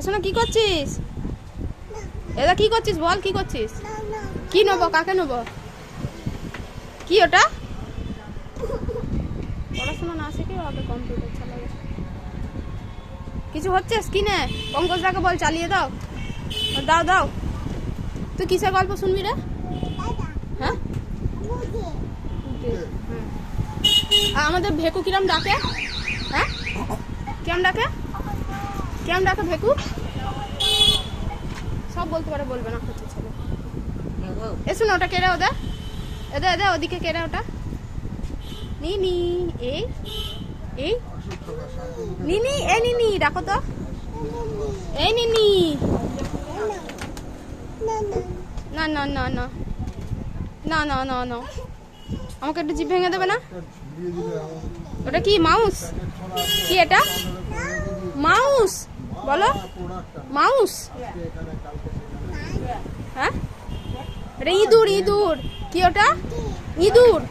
শোনা কি করছিস? এটা কি করছিস বল, কি করছিস? কি নেবো, কাকে নেবো? কি ওটা? পড়াশোনা না শিখে হবে কম্পিউটার চালাবে। কিছু হচ্ছে স্কিনে? পঙ্কজদাকে বল চালিয়ে দাও। দাও দাও। তুই কিসের গল্প শুনবি রে? হ্যাঁ, আমাদের ভেকু কিরম ডাকে? হ্যাঁ, কেমন ডাকে? কেমন ডাকে ভেকু? সব বলতে পারে, বলবে না হচ্ছে ছেলে। এসুন, ওটা কেড়ে ওদা, এদা এদা ওদিকে কেড়ে ওটা। নিনি, এই এই নিনি, এই নিনি ডাকো তো। এই নিনি। না না না না না না না না, আমাকে একটু জিভ ভেঙে দেবে না? ওটা কি মাউস? কি এটা? মাউস বলো, মাউস। হ্যাঁ, এটা ইঁদুর, ইঁদুর। কি ওটা? ইঁদুর।